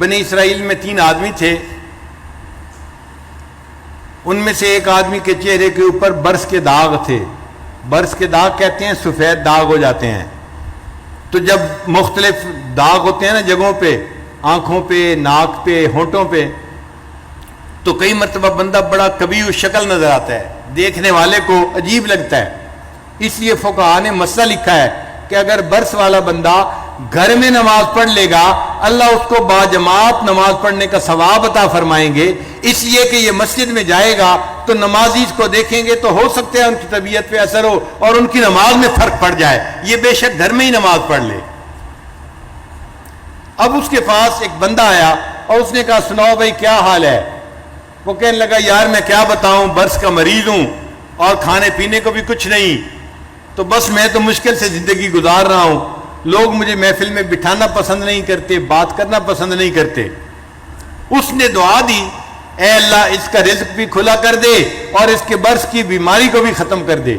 بنی اسرائیل میں 3 آدمی تھے. ان میں سے ایک آدمی کے چہرے کے اوپر برس کے داغ تھے. برس کے داغ کہتے ہیں سفید داغ ہو جاتے ہیں. تو جب مختلف داغ ہوتے ہیں نا جگہوں پہ، آنکھوں پہ، ناک پہ، ہونٹوں پہ، تو کئی مرتبہ بندہ بڑا کبھی شکل نظر آتا ہے، دیکھنے والے کو عجیب لگتا ہے. اس لیے فقہاء نے مسئلہ لکھا ہے کہ اگر برس والا بندہ گھر میں نماز پڑھ لے گا اللہ اس کو باجماعت نماز پڑھنے کا ثواب عطا فرمائیں گے، اس لیے کہ یہ مسجد میں جائے گا تو نمازی اس کو دیکھیں گے تو ہو سکتا ہے ان کی طبیعت پہ اثر ہو اور ان کی نماز میں فرق پڑ جائے. یہ بے شک گھر میں ہی نماز پڑھ لے. اب اس کے پاس ایک بندہ آیا اور اس نے کہا سناؤ بھائی کیا حال ہے؟ وہ کہنے لگا یار میں کیا بتاؤں، برس کا مریض ہوں اور کھانے پینے کو بھی کچھ نہیں، تو بس میں تو مشکل سے زندگی گزار رہا ہوں. لوگ مجھے محفل میں بٹھانا پسند نہیں کرتے، بات کرنا پسند نہیں کرتے. اس نے دعا دی اے اللہ اس کا رزق بھی کھلا کر دے اور اس کے برس کی بیماری کو بھی ختم کر دے.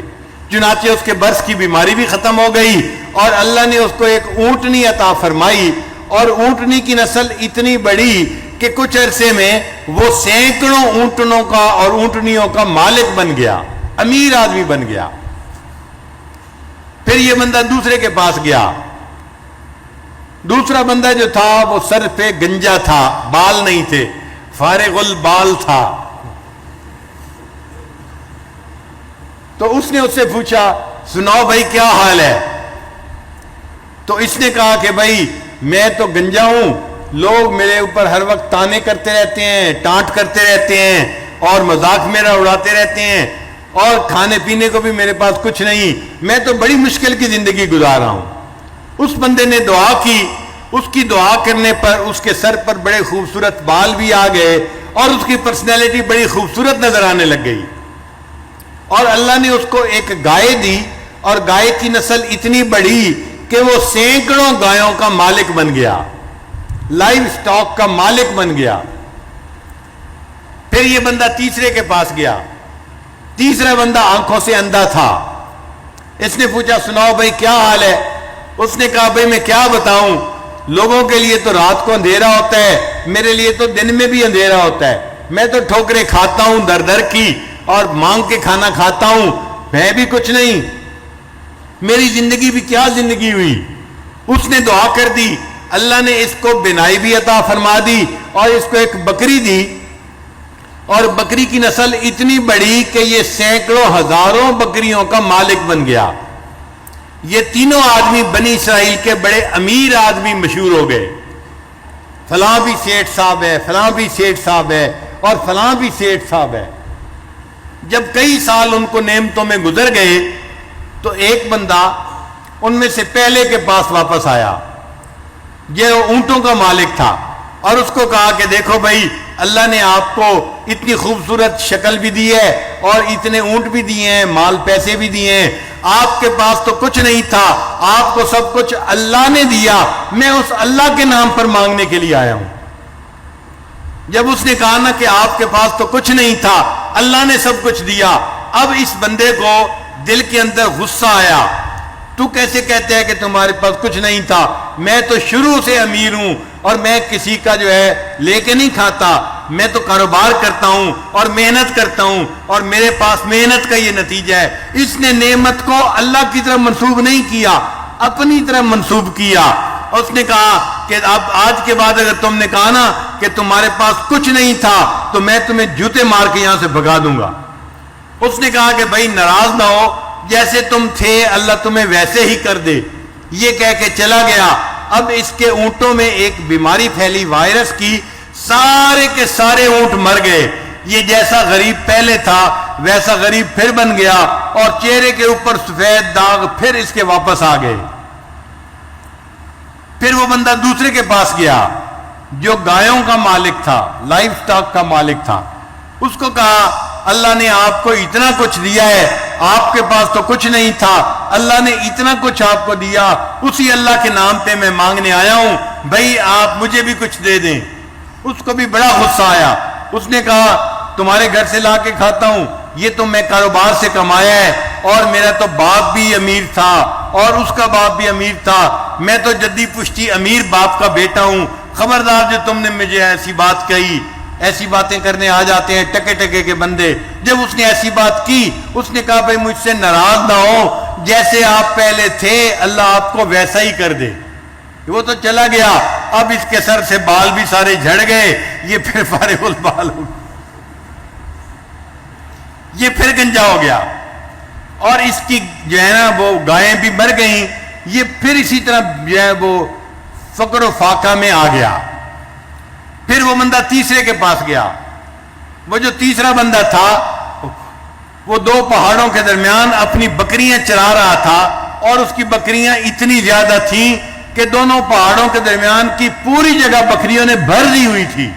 چنانچہ اس کے برس کی بیماری بھی ختم ہو گئی اور اللہ نے اس کو ایک اونٹنی عطا فرمائی، اور اونٹنی کی نسل اتنی بڑی کہ کچھ عرصے میں وہ سینکڑوں اونٹنوں کا اور اونٹنیوں کا مالک بن گیا، امیر آدمی بن گیا. پھر یہ بندہ دوسرے کے پاس گیا. دوسرا بندہ جو تھا وہ سر پہ گنجا تھا، بال نہیں تھے، فارغ البال تھا. تو اس نے اس سے پوچھا سناؤ بھائی کیا حال ہے؟ تو اس نے کہا کہ بھائی میں تو گنجا ہوں، لوگ میرے اوپر ہر وقت تانے کرتے رہتے ہیں، ٹانٹ کرتے رہتے ہیں اور مذاق میرا اڑاتے رہتے ہیں، اور کھانے پینے کو بھی میرے پاس کچھ نہیں، میں تو بڑی مشکل کی زندگی گزار رہا ہوں. اس بندے نے دعا کی. اس کی دعا کرنے پر اس کے سر پر بڑے خوبصورت بال بھی آ گئے اور اس کی پرسنالٹی بڑی خوبصورت نظر آنے لگ گئی. اور اللہ نے اس کو ایک گائے دی اور گائے کی نسل اتنی بڑی کہ وہ سینکڑوں گایوں کا مالک بن گیا، لائیو سٹاک کا مالک بن گیا. پھر یہ بندہ تیسرے کے پاس گیا. تیسرا بندہ آنکھوں سے اندھا تھا. اس نے پوچھا سناؤ بھائی کیا حال ہے؟ اس نے کہا بھائی میں کیا بتاؤں، لوگوں کے لیے تو رات کو اندھیرا ہوتا ہے، میرے لیے تو دن میں بھی اندھیرا ہوتا ہے. میں تو ٹھوکریں کھاتا ہوں در در کی اور مانگ کے کھانا کھاتا ہوں، میں بھی کچھ نہیں، میری زندگی بھی کیا زندگی ہوئی. اس نے دعا کر دی. اللہ نے اس کو بینائی بھی عطا فرما دی اور اس کو ایک بکری دی، اور بکری کی نسل اتنی بڑی کہ یہ سینکڑوں ہزاروں بکریوں کا مالک بن گیا. یہ تینوں آدمی بنی اسرائیل کے بڑے امیر آدمی مشہور ہو گئے. فلاں بھی سیٹھ صاحب ہے، فلاں بھی سیٹھ صاحب ہے اور فلاں بھی سیٹھ صاحب ہے. جب کئی سال ان کو نعمتوں میں گزر گئے تو ایک بندہ ان میں سے پہلے کے پاس واپس آیا، یہ اونٹوں کا مالک تھا، اور اس کو کہا کہ دیکھو بھائی اللہ نے آپ کو اتنی خوبصورت شکل بھی دی ہے اور اتنے اونٹ بھی دیے ہیں، مال پیسے بھی دیے ہیں، آپ کے پاس تو کچھ نہیں تھا، آپ کو سب کچھ اللہ نے دیا، میں اس اللہ کے نام پر مانگنے کے لیے آیا ہوں. جب اس نے کہا نا کہ آپ کے پاس تو کچھ نہیں تھا، اللہ نے سب کچھ دیا، اب اس بندے کو دل کے اندر غصہ آیا. تو کیسے کہتے ہیں کہ تمہارے پاس کچھ نہیں تھا؟ میں تو شروع سے امیر ہوں اور میں کسی کا جو ہے لے کے نہیں کھاتا، میں تو کاروبار کرتا ہوں اور محنت کرتا ہوں اور میرے پاس محنت کا یہ نتیجہ ہے. اس نے نعمت کو اللہ کی طرف منسوب نہیں کیا، اپنی طرف منسوب کیا. اس نے کہا کہ اب آج کے بعد اگر تم نے کہا نا کہ تمہارے پاس کچھ نہیں تھا تو میں تمہیں جوتے مار کے یہاں سے بھگا دوں گا. اس نے کہا کہ بھائی ناراض نہ ہو، جیسے تم تھے اللہ تمہیں ویسے ہی کر دے. یہ کہہ کے چلا گیا. اب اس کے اونٹوں میں ایک بیماری پھیلی وائرس کی، سارے کے سارے اونٹ مر گئے. یہ جیسا غریب پہلے تھا ویسا غریب پھر بن گیا اور چہرے کے اوپر سفید داغ پھر اس کے واپس آ گئے. پھر وہ بندہ دوسرے کے پاس گیا جو گایوں کا مالک تھا، لائف سٹاک کا مالک تھا. اس کو کہا اللہ نے آپ کو اتنا کچھ دیا ہے، آپ کے پاس تو کچھ نہیں تھا، اللہ نے اتنا کچھ آپ کو دیا، اسی اللہ کے نام پہ میں مانگنے آیا ہوں، بھائی آپ مجھے بھی کچھ دے دیں. اس کو بھی بڑا غصہ آیا. اس نے کہا تمہارے گھر سے لا کے کھاتا ہوں، یہ تو میں کاروبار سے کمایا ہے اور میرا تو باپ بھی امیر تھا اور اس کا باپ بھی امیر تھا، میں تو جدی پشتی امیر باپ کا بیٹا ہوں، خبردار جو تم نے مجھے ایسی بات کہی. ایسی باتیں کرنے آ جاتے ہیں ٹکے ٹکے کے بندے. جب اس نے ایسی بات کی اس نے کہا بھائی مجھ سے ناراض نہ ہو, جیسے آپ پہلے تھے اللہ آپ کو ویسا ہی کر دے. وہ تو چلا گیا, اب اس کے سر سے بال بھی سارے جھڑ گئے, یہ پھر فارغ البال ہو گیا, یہ پھر گنجا ہو گیا, اور اس کی جو ہے نا وہ گائیں بھی مر گئیں. یہ پھر اسی طرح جو ہے وہ فقر و فاقہ میں آ گیا. پھر وہ بندہ تیسرے کے پاس گیا. وہ جو تیسرا بندہ تھا وہ دو پہاڑوں کے درمیان اپنی بکریاں چرا رہا تھا, اور اس کی بکریاں اتنی زیادہ تھیں کہ دونوں پہاڑوں کے درمیان کی پوری جگہ بکریوں نے بھر لی ہوئی تھی.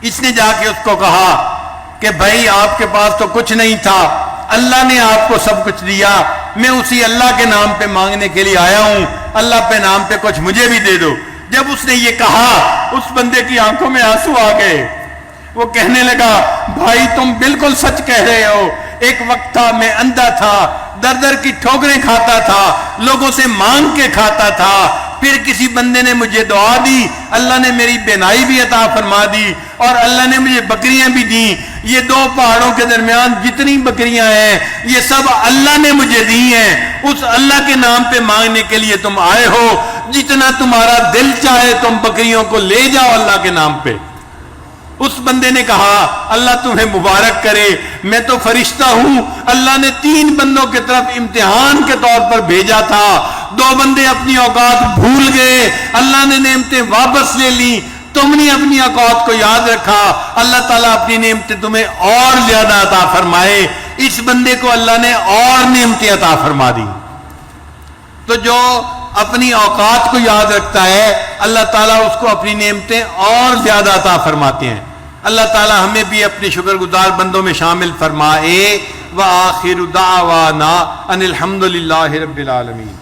اس نے جا کے اس کو کہا کہ بھائی آپ کے پاس تو کچھ نہیں تھا, اللہ نے آپ کو سب کچھ دیا, میں اسی اللہ کے نام پہ مانگنے کے لیے آیا ہوں, اللہ پہ نام پہ کچھ مجھے بھی دے دو. جب اس نے یہ کہا اس بندے کی آنکھوں میں آنسو آ گئے. وہ کہنے لگا بھائی تم بالکل سچ کہہ رہے ہو, ایک وقت تھا میں اندھا تھا, در در کی ٹھوکریں کھاتا تھا, لوگوں سے مانگ کے کھاتا تھا, پھر کسی بندے نے مجھے دعا دی, اللہ نے میری بینائی بھی عطا فرما دی, اور اللہ نے مجھے بکریاں بھی دیں. یہ دو پہاڑوں کے درمیان جتنی بکریاں ہیں یہ سب اللہ نے مجھے دی ہیں. اس اللہ کے نام پہ مانگنے کے لیے تم آئے ہو, جتنا تمہارا دل چاہے تم بکریوں کو لے جاؤ اللہ کے نام پہ. اس بندے نے کہا اللہ تمہیں مبارک کرے, میں تو فرشتہ ہوں, اللہ نے 3 بندوں کی طرف امتحان کے طور پر بھیجا تھا, 2 بندے اپنی اوقات بھول گئے, اللہ نے نعمتیں واپس لے لی, تم نے اپنی اوقات کو یاد رکھا, اللہ تعالیٰ اپنی نعمتیں تمہیں اور زیادہ عطا فرمائے. اس بندے کو اللہ نے اور نعمتیں عطا فرما دی. تو جو اپنی اوقات کو یاد رکھتا ہے اللہ تعالیٰ اس کو اپنی نعمتیں اور زیادہ عطا فرماتے ہیں. اللہ تعالیٰ ہمیں بھی اپنے شکر گزار بندوں میں شامل فرمائے. وآخر دعوانا ان الحمد للہ رب العالمین.